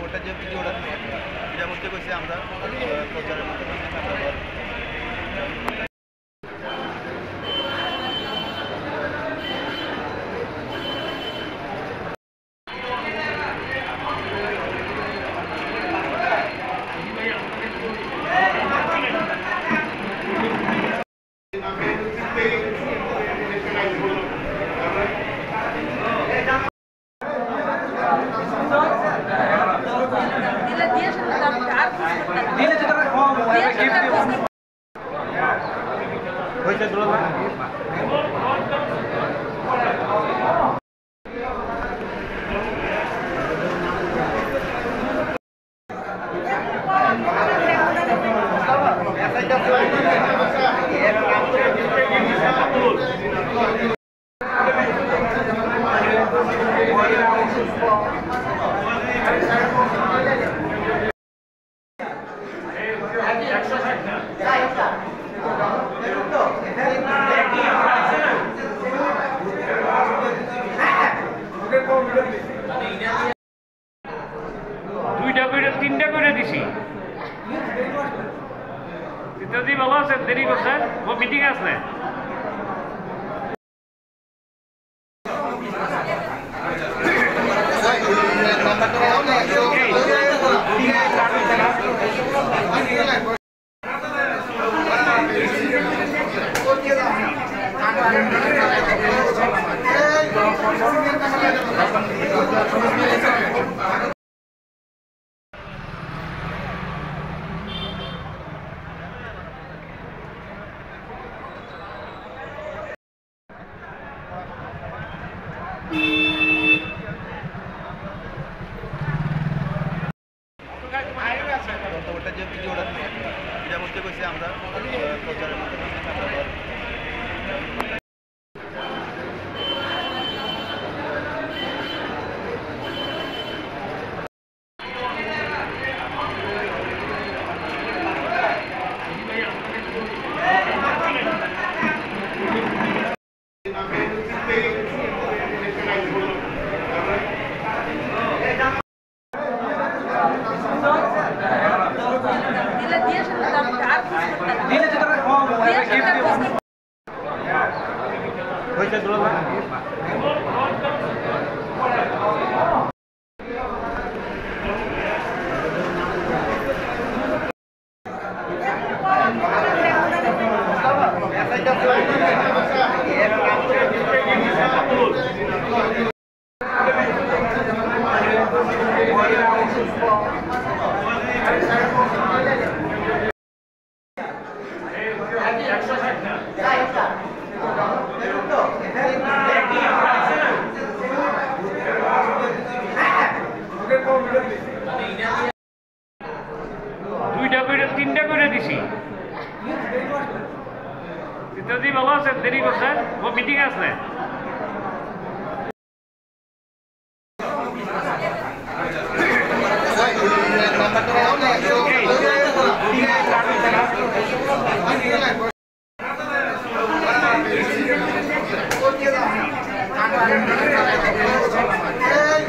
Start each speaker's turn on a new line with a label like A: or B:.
A: ওটা যে ভিডিওটা এটা করতে কইছে আমরা প্রচারের মাধ্যমে
B: দুইটা করে তিনটা করে দিছি যদি ভালো আছে দেরি করছে ও মিটিং আছে
A: ওটা যে ভিডিওটা এটা করতে কইছে আমরা প্রচারের মাধ্যমে দুইটা করে তিনটা করে দিছি যদি ভালো আছে দেরি করছে ও মিটিং আছে Hey!